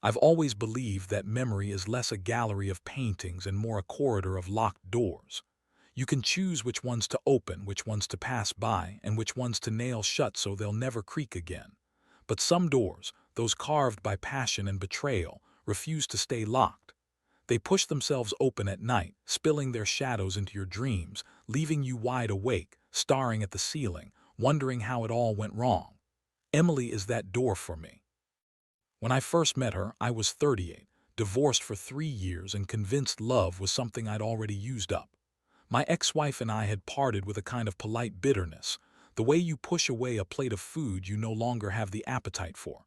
I've always believed that memory is less a gallery of paintings and more a corridor of locked doors. You can choose which ones to open, which ones to pass by, and which ones to nail shut so they'll never creak again. But some doors, those carved by passion and betrayal, refuse to stay locked. They push themselves open at night, spilling their shadows into your dreams, leaving you wide awake, staring at the ceiling, wondering how it all went wrong. Emily is that door for me. When I first met her, I was 38, divorced for 3 years and convinced love was something I'd already used up. My ex-wife and I had parted with a kind of polite bitterness, the way you push away a plate of food you no longer have the appetite for.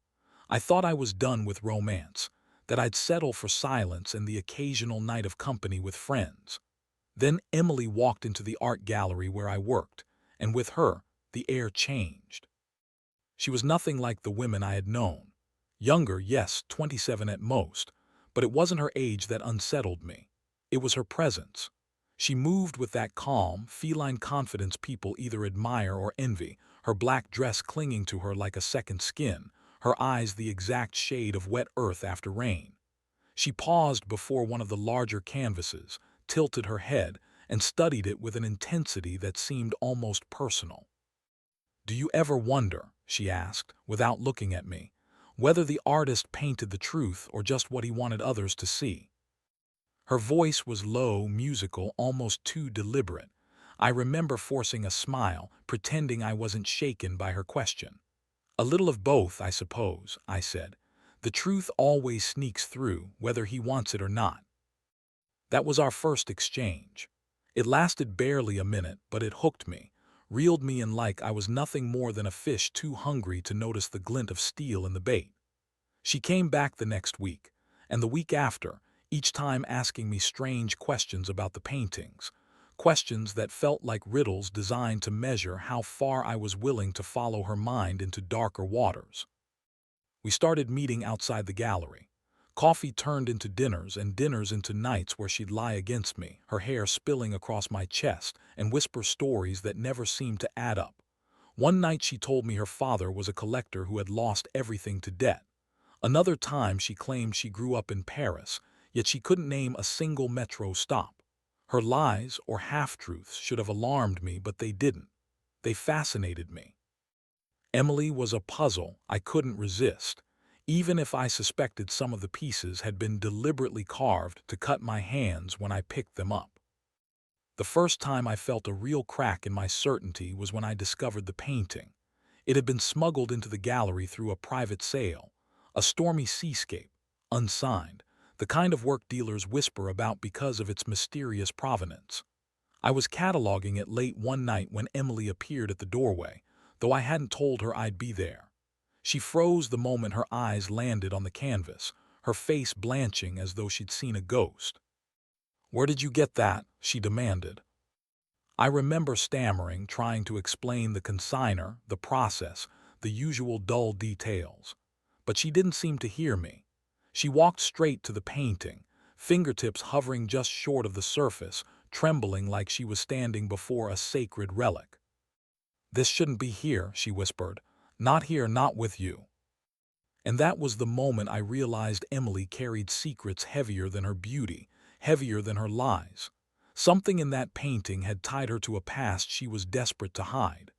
I thought I was done with romance, that I'd settle for silence and the occasional night of company with friends. Then Emily walked into the art gallery where I worked, and with her, the air changed. She was nothing like the women I had known. Younger, yes, 27 at most, but it wasn't her age that unsettled me. It was her presence. She moved with that calm, feline confidence people either admire or envy, her black dress clinging to her like a second skin, her eyes the exact shade of wet earth after rain. She paused before one of the larger canvases, tilted her head, and studied it with an intensity that seemed almost personal. "Do you ever wonder," she asked, without looking at me, "whether the artist painted the truth or just what he wanted others to see?" Her voice was low, musical, almost too deliberate. I remember forcing a smile, pretending I wasn't shaken by her question. "A little of both, I suppose," I said. "The truth always sneaks through, whether he wants it or not." That was our first exchange. It lasted barely a minute, but it hooked me, reeled me in like I was nothing more than a fish too hungry to notice the glint of steel in the bait. She came back the next week, and the week after, each time asking me strange questions about the paintings, questions that felt like riddles designed to measure how far I was willing to follow her mind into darker waters. We started meeting outside the gallery. Coffee turned into dinners and dinners into nights where she'd lie against me, her hair spilling across my chest, and whisper stories that never seemed to add up. One night she told me her father was a collector who had lost everything to debt. Another time she claimed she grew up in Paris, yet she couldn't name a single metro stop. Her lies, or half-truths, should have alarmed me, but they didn't. They fascinated me. Emily was a puzzle I couldn't resist, even if I suspected some of the pieces had been deliberately carved to cut my hands when I picked them up. The first time I felt a real crack in my certainty was when I discovered the painting. It had been smuggled into the gallery through a private sale, a stormy seascape, unsigned, the kind of work dealers whisper about because of its mysterious provenance. I was cataloging it late one night when Emily appeared at the doorway, though I hadn't told her I'd be there. She froze the moment her eyes landed on the canvas, her face blanching as though she'd seen a ghost. "Where did you get that?" she demanded. I remember stammering, trying to explain the consignor, the process, the usual dull details. But she didn't seem to hear me. She walked straight to the painting, fingertips hovering just short of the surface, trembling like she was standing before a sacred relic. "This shouldn't be here," she whispered. "Not here, not with you." And that was the moment I realized Emily carried secrets heavier than her beauty, heavier than her lies. Something in that painting had tied her to a past she was desperate to hide.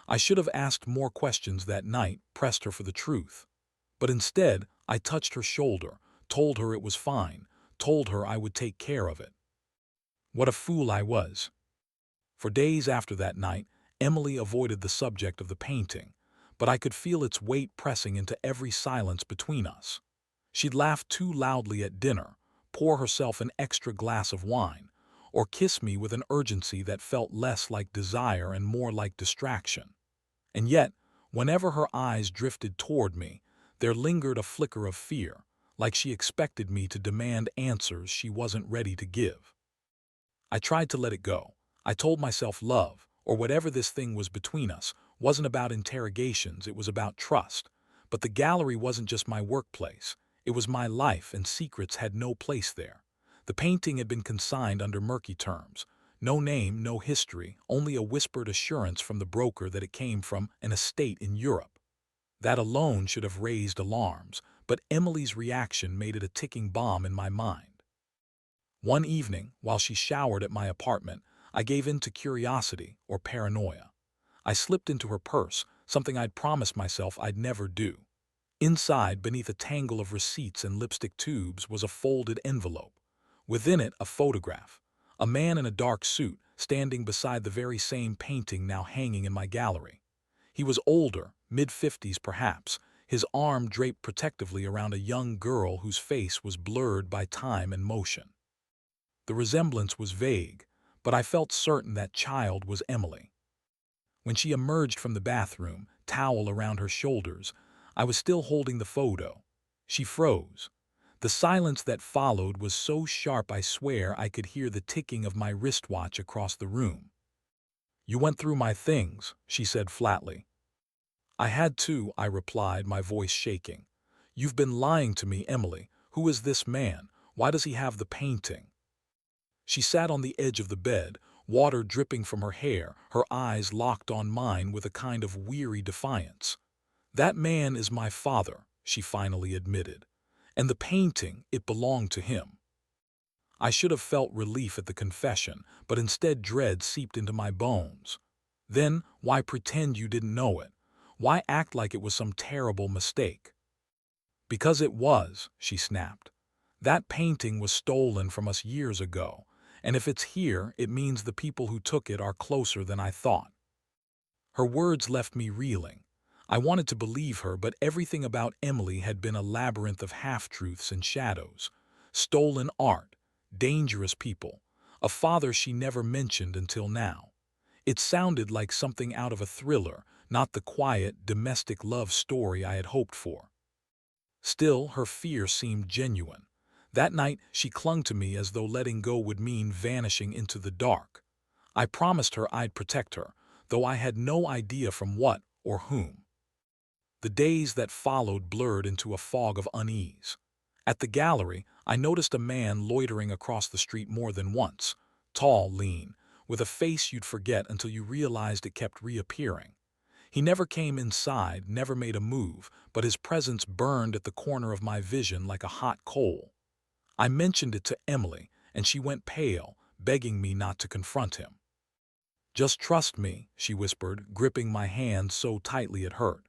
I should have asked more questions that night, pressed her for the truth. But instead, I touched her shoulder, told her it was fine, told her I would take care of it. What a fool I was. For days after that night, Emily avoided the subject of the painting, but I could feel its weight pressing into every silence between us. She'd laugh too loudly at dinner, pour herself an extra glass of wine, or kiss me with an urgency that felt less like desire and more like distraction. And yet, whenever her eyes drifted toward me, there lingered a flicker of fear, like she expected me to demand answers she wasn't ready to give. I tried to let it go. I told myself love, or whatever this thing was between us, wasn't about interrogations, it was about trust. But the gallery wasn't just my workplace. It was my life, and secrets had no place there. The painting had been consigned under murky terms. No name, no history, only a whispered assurance from the broker that it came from an estate in Europe. That alone should have raised alarms, but Emily's reaction made it a ticking bomb in my mind. One evening, while she showered at my apartment, I gave in to curiosity or paranoia. I slipped into her purse, something I'd promised myself I'd never do. Inside, beneath a tangle of receipts and lipstick tubes, was a folded envelope. Within it, a photograph. A man in a dark suit, standing beside the very same painting now hanging in my gallery. He was older, mid-50s perhaps, his arm draped protectively around a young girl whose face was blurred by time and motion. The resemblance was vague, but I felt certain that child was Emily. When she emerged from the bathroom, towel around her shoulders, I was still holding the photo. She froze. The silence that followed was so sharp I swear I could hear the ticking of my wristwatch across the room. "You went through my things," she said flatly. "I had to," I replied, my voice shaking. "You've been lying to me, Emily. Who is this man? Why does he have the painting?" She sat on the edge of the bed, water dripping from her hair, her eyes locked on mine with a kind of weary defiance. "That man is my father," she finally admitted. "And the painting, it belonged to him." I should have felt relief at the confession, but instead dread seeped into my bones. "Then, why pretend you didn't know it? Why act like it was some terrible mistake?" "Because it was," she snapped. "That painting was stolen from us years ago, and if it's here, it means the people who took it are closer than I thought." Her words left me reeling. I wanted to believe her, but everything about Emily had been a labyrinth of half-truths and shadows. Stolen art, dangerous people, a father she never mentioned until now. It sounded like something out of a thriller, not the quiet, domestic love story I had hoped for. Still, her fear seemed genuine. That night, she clung to me as though letting go would mean vanishing into the dark. I promised her I'd protect her, though I had no idea from what or whom. The days that followed blurred into a fog of unease. At the gallery, I noticed a man loitering across the street more than once, tall, lean, with a face you'd forget until you realized it kept reappearing. He never came inside, never made a move, but his presence burned at the corner of my vision like a hot coal. I mentioned it to Emily, and she went pale, begging me not to confront him. "Just trust me," she whispered, gripping my hand so tightly it hurt.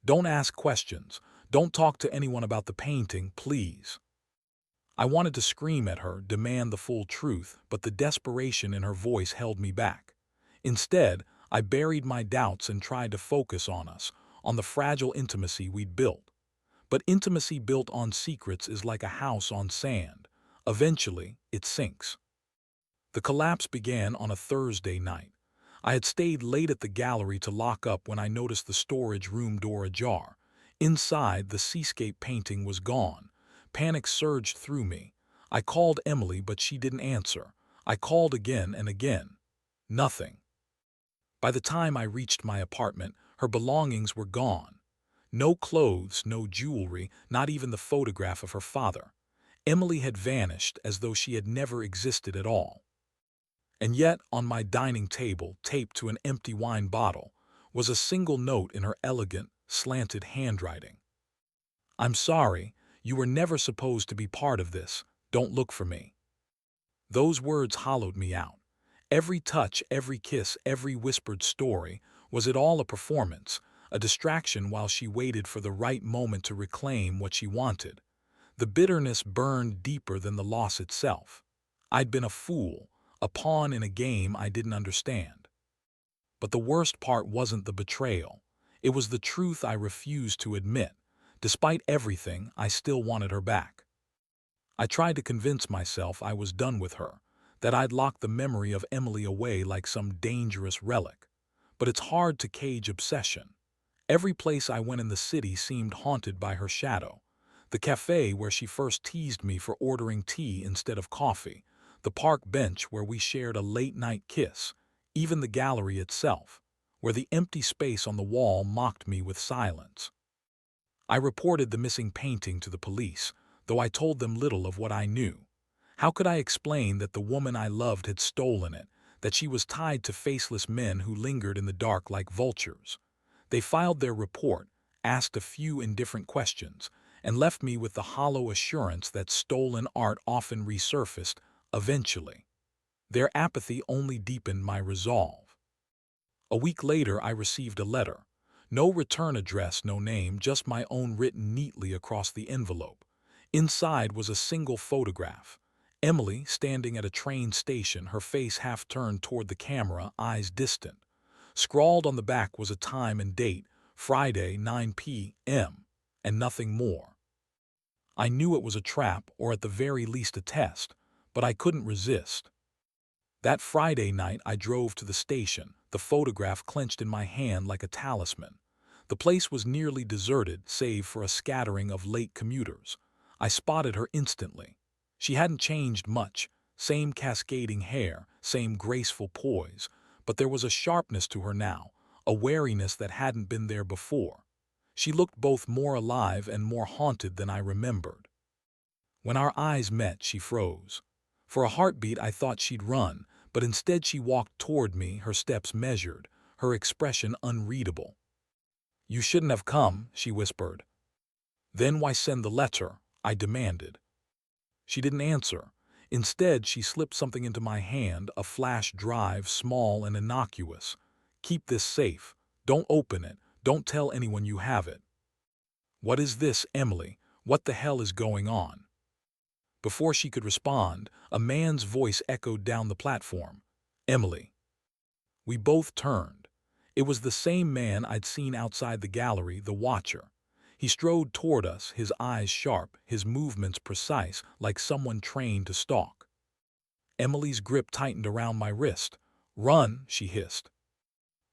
"Don't ask questions. Don't talk to anyone about the painting, please." I wanted to scream at her, demand the full truth, but the desperation in her voice held me back. Instead, I buried my doubts and tried to focus on us, on the fragile intimacy we'd built. But intimacy built on secrets is like a house on sand. Eventually, it sinks. The collapse began on a Thursday night. I had stayed late at the gallery to lock up when I noticed the storage room door ajar. Inside, the seascape painting was gone. Panic surged through me. I called Emily, but she didn't answer. I called again and again. Nothing. By the time I reached my apartment, her belongings were gone. No clothes, no jewelry, not even the photograph of her father. Emily had vanished as though she had never existed at all. And yet, on my dining table, taped to an empty wine bottle, was a single note in her elegant, slanted handwriting. "I'm sorry, you were never supposed to be part of this. Don't look for me." Those words hollowed me out. Every touch, every kiss, every whispered story, was it all a performance, a distraction while she waited for the right moment to reclaim what she wanted? The bitterness burned deeper than the loss itself. I'd been a fool, a pawn in a game I didn't understand. But the worst part wasn't the betrayal. It was the truth I refused to admit. Despite everything, I still wanted her back. I tried to convince myself I was done with her, that I'd locked the memory of Emily away like some dangerous relic. But it's hard to cage obsession. Every place I went in the city seemed haunted by her shadow. The cafe where she first teased me for ordering tea instead of coffee, the park bench where we shared a late-night kiss, even the gallery itself, where the empty space on the wall mocked me with silence. I reported the missing painting to the police, though I told them little of what I knew. How could I explain that the woman I loved had stolen it, that she was tied to faceless men who lingered in the dark like vultures? They filed their report, asked a few indifferent questions, and left me with the hollow assurance that stolen art often resurfaced, eventually. Their apathy only deepened my resolve. A week later, I received a letter. No return address, no name, just my own written neatly across the envelope. Inside was a single photograph. Emily standing at a train station, her face half turned toward the camera, eyes distant. Scrawled on the back was a time and date, Friday, 9 p.m., and nothing more. I knew it was a trap, or at the very least a test, but I couldn't resist. That Friday night I drove to the station, the photograph clenched in my hand like a talisman. The place was nearly deserted, save for a scattering of late commuters. I spotted her instantly. She hadn't changed much, same cascading hair, same graceful poise, but there was a sharpness to her now, a wariness that hadn't been there before. She looked both more alive and more haunted than I remembered. When our eyes met, she froze. For a heartbeat I thought she'd run, but instead she walked toward me, her steps measured, her expression unreadable. "You shouldn't have come," she whispered. "Then why send the letter?" I demanded. She didn't answer. Instead, she slipped something into my hand, a flash drive, small and innocuous. "Keep this safe. Don't open it. Don't tell anyone you have it." "What is this, Emily? What the hell is going on?" Before she could respond, a man's voice echoed down the platform. "Emily." We both turned. It was the same man I'd seen outside the gallery, the watcher. He strode toward us, his eyes sharp, his movements precise, like someone trained to stalk. Emily's grip tightened around my wrist. "Run," she hissed.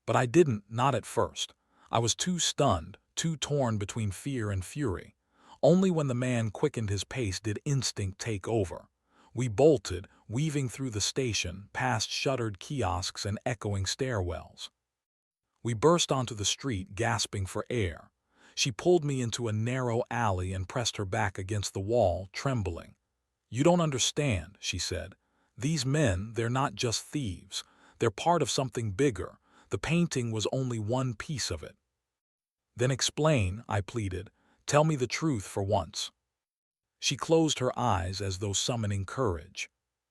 But I didn't, not at first. I was too stunned, too torn between fear and fury. Only when the man quickened his pace did instinct take over. We bolted, weaving through the station, past shuttered kiosks and echoing stairwells. We burst onto the street, gasping for air. She pulled me into a narrow alley and pressed her back against the wall, trembling. "You don't understand," she said. "These men, they're not just thieves. They're part of something bigger. The painting was only one piece of it." "Then explain," I pleaded. "Tell me the truth for once." She closed her eyes as though summoning courage.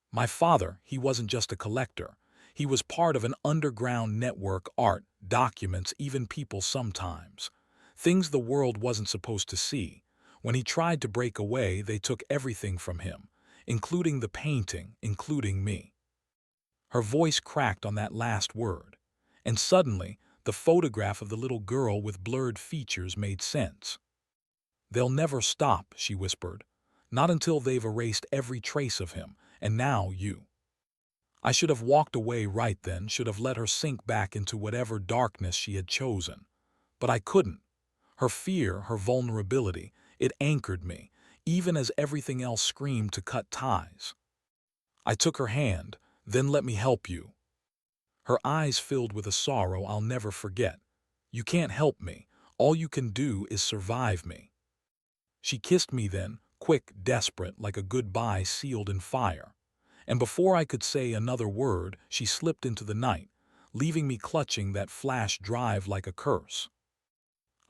"My father, he wasn't just a collector. He was part of an underground network, art, documents, even people sometimes. Things the world wasn't supposed to see. When he tried to break away, they took everything from him, including the painting, including me." Her voice cracked on that last word. And suddenly, the photograph of the little girl with blurred features made sense. "They'll never stop," she whispered. "Not until they've erased every trace of him, and now you." I should have walked away right then, should have let her sink back into whatever darkness she had chosen. But I couldn't. Her fear, her vulnerability, it anchored me, even as everything else screamed to cut ties. I took her hand. "Then let me help you." Her eyes filled with a sorrow I'll never forget. "You can't help me. All you can do is survive me." She kissed me then, quick, desperate, like a goodbye sealed in fire. And before I could say another word, she slipped into the night, leaving me clutching that flash drive like a curse.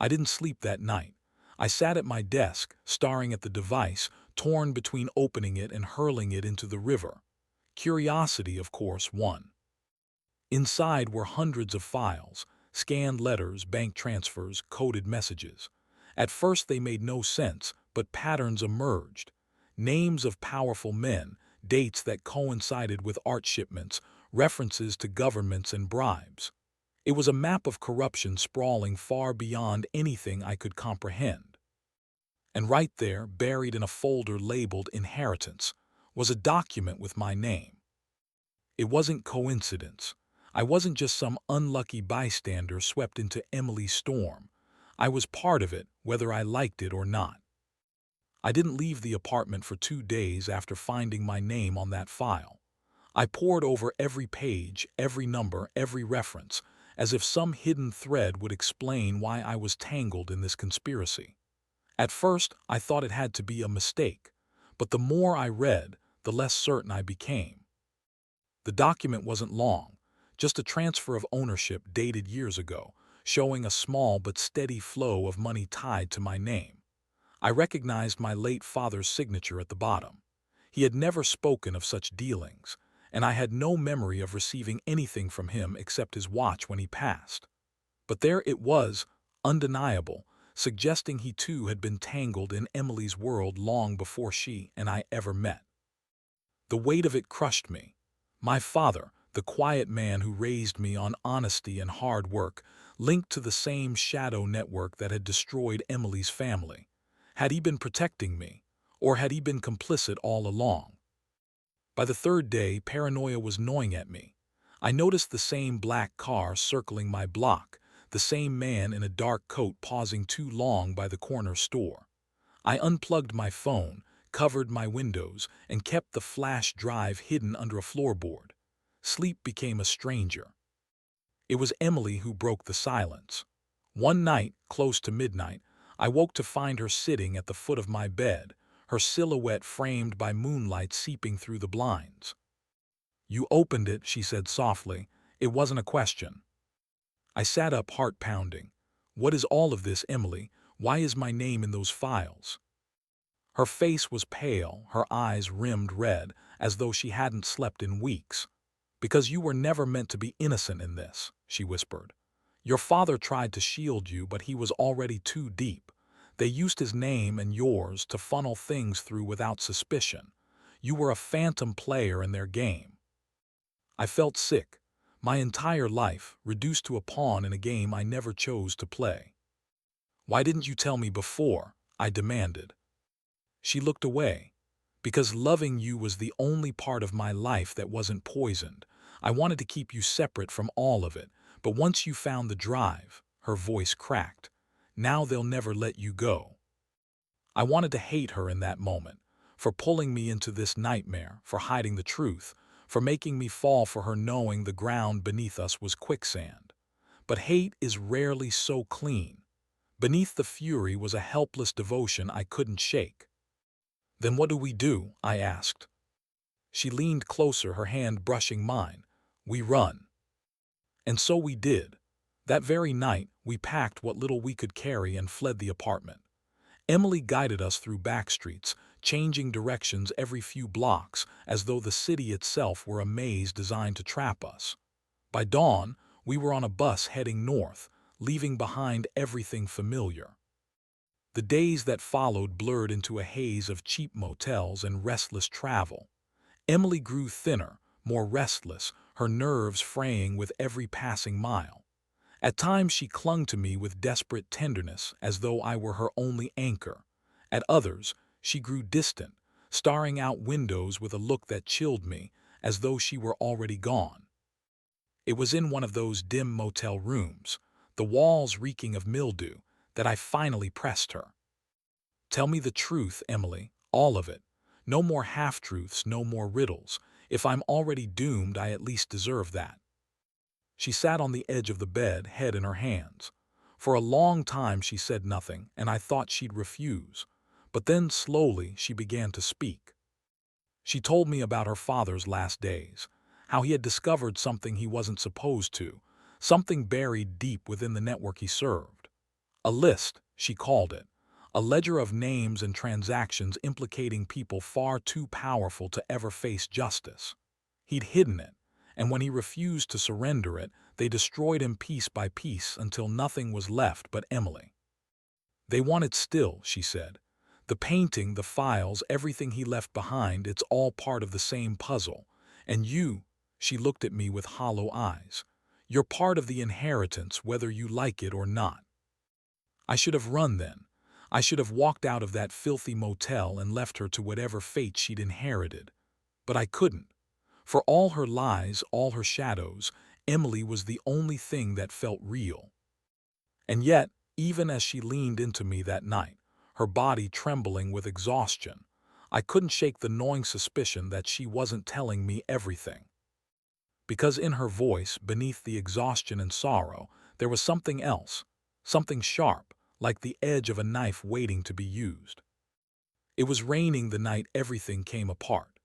I didn't sleep that night. I sat at my desk, staring at the device, torn between opening it and hurling it into the river. Curiosity, of course, won. Inside were hundreds of files, scanned letters, bank transfers, coded messages. At first they made no sense, but patterns emerged. Names of powerful men, dates that coincided with art shipments, references to governments and bribes. It was a map of corruption sprawling far beyond anything I could comprehend. And right there, buried in a folder labeled Inheritance, was a document with my name. It wasn't coincidence. I wasn't just some unlucky bystander swept into Emily's storm. I was part of it, whether I liked it or not. I didn't leave the apartment for 2 days after finding my name on that file. I pored over every page, every number, every reference, as if some hidden thread would explain why I was tangled in this conspiracy. At first, I thought it had to be a mistake, but the more I read, the less certain I became. The document wasn't long, just a transfer of ownership dated years ago, showing a small but steady flow of money tied to my name. I recognized my late father's signature at the bottom. He had never spoken of such dealings, and I had no memory of receiving anything from him except his watch when he passed. But there it was, undeniable, suggesting he too had been tangled in Emily's world long before she and I ever met. The weight of it crushed me. My father, the quiet man who raised me on honesty and hard work, linked to the same shadow network that had destroyed Emily's family. Had he been protecting me, or had he been complicit all along? By the third day, paranoia was gnawing at me. I noticed the same black car circling my block, the same man in a dark coat pausing too long by the corner store. I unplugged my phone, covered my windows, and kept the flash drive hidden under a floorboard. Sleep became a stranger. It was Emily who broke the silence. One night, close to midnight, I woke to find her sitting at the foot of my bed, her silhouette framed by moonlight seeping through the blinds. "You opened it," she said softly. "It wasn't a question." I sat up, heart pounding. "What is all of this, Emily? Why is my name in those files?" Her face was pale, her eyes rimmed red, as though she hadn't slept in weeks. "Because you were never meant to be innocent in this," she whispered. "Your father tried to shield you, but he was already too deep. They used his name and yours to funnel things through without suspicion. You were a phantom player in their game." I felt sick. My entire life, reduced to a pawn in a game I never chose to play. "Why didn't you tell me before?" I demanded. She looked away. "Because loving you was the only part of my life that wasn't poisoned. I wanted to keep you separate from all of it, but once you found the drive," her voice cracked, "now they'll never let you go." I wanted to hate her in that moment, for pulling me into this nightmare, for hiding the truth, for making me fall for her knowing the ground beneath us was quicksand. But hate is rarely so clean. Beneath the fury was a helpless devotion I couldn't shake. "Then what do we do?" I asked. She leaned closer, her hand brushing mine. "We run." And so we did. That very night, we packed what little we could carry and fled the apartment. Emily guided us through back streets, changing directions every few blocks, as though the city itself were a maze designed to trap us. By dawn, we were on a bus heading north, leaving behind everything familiar. The days that followed blurred into a haze of cheap motels and restless travel. Emily grew thinner, more restless, her nerves fraying with every passing mile. At times she clung to me with desperate tenderness as though I were her only anchor. At others, she grew distant, staring out windows with a look that chilled me, as though she were already gone. It was in one of those dim motel rooms, the walls reeking of mildew, that I finally pressed her. "Tell me the truth, Emily, all of it. No more half-truths, no more riddles. If I'm already doomed, I at least deserve that." She sat on the edge of the bed, head in her hands. For a long time she said nothing, and I thought she'd refuse. But then, slowly, she began to speak. She told me about her father's last days, how he had discovered something he wasn't supposed to, something buried deep within the network he served. A list, she called it, a ledger of names and transactions implicating people far too powerful to ever face justice. He'd hidden it, and when he refused to surrender it, they destroyed him piece by piece until nothing was left but Emily. "They want it still," she said. "The painting, the files, everything he left behind, it's all part of the same puzzle. And you," she looked at me with hollow eyes, "you're part of the inheritance, whether you like it or not." I should have run then. I should have walked out of that filthy motel and left her to whatever fate she'd inherited. But I couldn't. For all her lies, all her shadows, Emily was the only thing that felt real. And yet, even as she leaned into me that night, her body trembling with exhaustion, I couldn't shake the gnawing suspicion that she wasn't telling me everything. Because in her voice, beneath the exhaustion and sorrow, there was something else, something sharp, like the edge of a knife waiting to be used. It was raining the night everything came apart.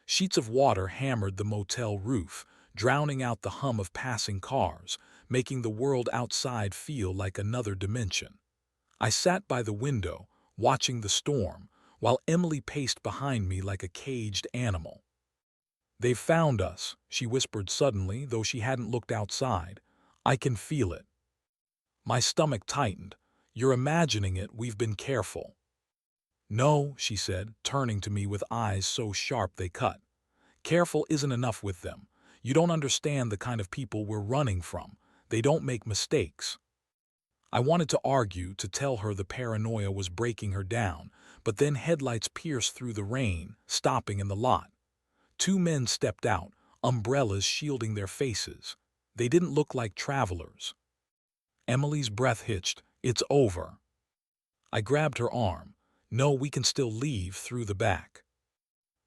Sheets of water hammered the motel roof, drowning out the hum of passing cars, making the world outside feel like another dimension. I sat by the window, watching the storm, while Emily paced behind me like a caged animal. "They've found us," she whispered suddenly, though she hadn't looked outside. "I can feel it." My stomach tightened. "You're imagining it, we've been careful." "No," she said, turning to me with eyes so sharp they cut. "Careful isn't enough with them. You don't understand the kind of people we're running from. They don't make mistakes." I wanted to argue, to tell her the paranoia was breaking her down, but then headlights pierced through the rain, stopping in the lot. Two men stepped out, umbrellas shielding their faces. They didn't look like travelers. Emily's breath hitched. "It's over." I grabbed her arm. "No, we can still leave through the back."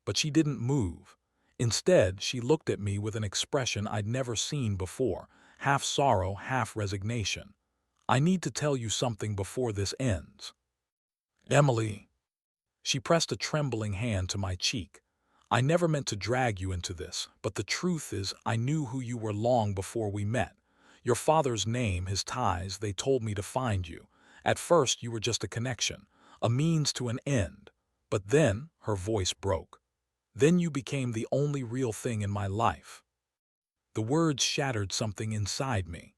But she didn't move. Instead, she looked at me with an expression I'd never seen before, half sorrow, half resignation. "I need to tell you something before this ends." "Emily." She pressed a trembling hand to my cheek. "I never meant to drag you into this, but the truth is I knew who you were long before we met. Your father's name, his ties, they told me to find you. At first you were just a connection, a means to an end. But then," her voice broke, "then you became the only real thing in my life." The words shattered something inside me.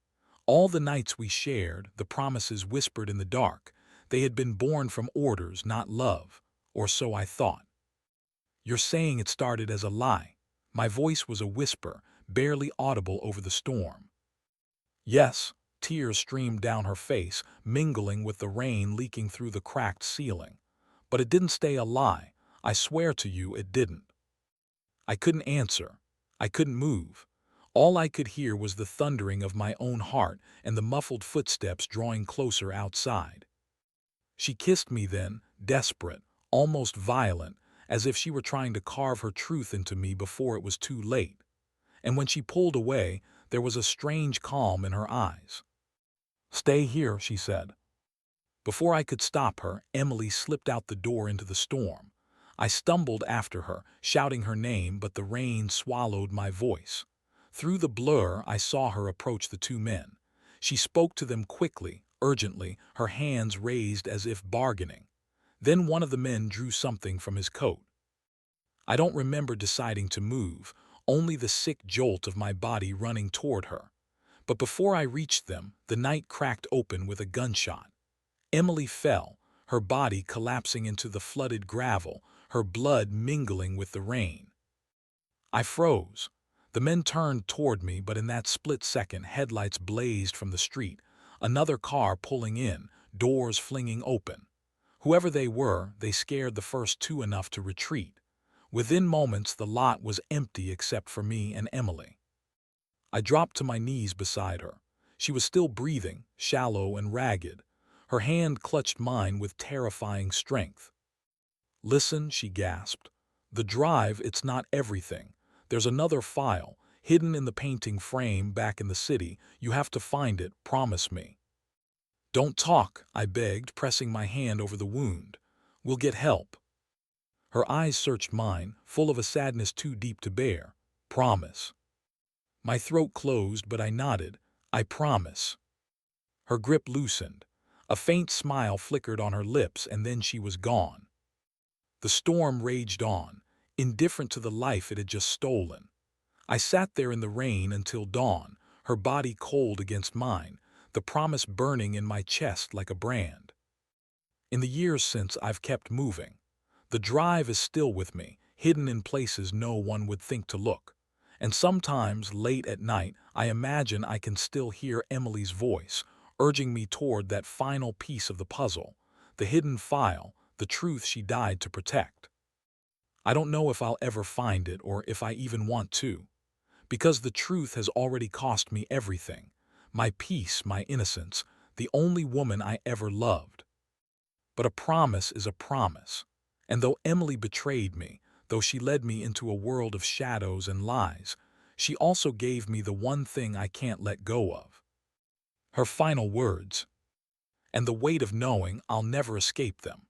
All the nights we shared, the promises whispered in the dark, they had been born from orders, not love. Or so I thought. "You're saying it started as a lie." My voice was a whisper, barely audible over the storm. "Yes." Tears streamed down her face, mingling with the rain leaking through the cracked ceiling. "But it didn't stay a lie. I swear to you it didn't." I couldn't answer. I couldn't move. All I could hear was the thundering of my own heart and the muffled footsteps drawing closer outside. She kissed me then, desperate, almost violent, as if she were trying to carve her truth into me before it was too late. And when she pulled away, there was a strange calm in her eyes. "Stay here," she said. Before I could stop her, Emily slipped out the door into the storm. I stumbled after her, shouting her name, but the rain swallowed my voice. Through the blur, I saw her approach the two men. She spoke to them quickly, urgently, her hands raised as if bargaining. Then one of the men drew something from his coat. I don't remember deciding to move, only the sick jolt of my body running toward her. But before I reached them, the night cracked open with a gunshot. Emily fell, her body collapsing into the flooded gravel, her blood mingling with the rain. I froze. The men turned toward me, but in that split second, headlights blazed from the street, another car pulling in, doors flinging open. Whoever they were, they scared the first two enough to retreat. Within moments, the lot was empty except for me and Emily. I dropped to my knees beside her. She was still breathing, shallow and ragged. Her hand clutched mine with terrifying strength. "Listen," she gasped. "The drive, it's not everything. There's another file, hidden in the painting frame back in the city. You have to find it, promise me." "Don't talk," I begged, pressing my hand over the wound. "We'll get help." Her eyes searched mine, full of a sadness too deep to bear. "Promise." My throat closed, but I nodded. "I promise." Her grip loosened. A faint smile flickered on her lips, and then she was gone. The storm raged on, indifferent to the life it had just stolen. I sat there in the rain until dawn, her body cold against mine, the promise burning in my chest like a brand. In the years since, I've kept moving. The drive is still with me, hidden in places no one would think to look. And sometimes, late at night, I imagine I can still hear Emily's voice, urging me toward that final piece of the puzzle, the hidden file, the truth she died to protect. I don't know if I'll ever find it or if I even want to, because the truth has already cost me everything, my peace, my innocence, the only woman I ever loved. But a promise is a promise, and though Emily betrayed me, though she led me into a world of shadows and lies, she also gave me the one thing I can't let go of. Her final words, and the weight of knowing I'll never escape them.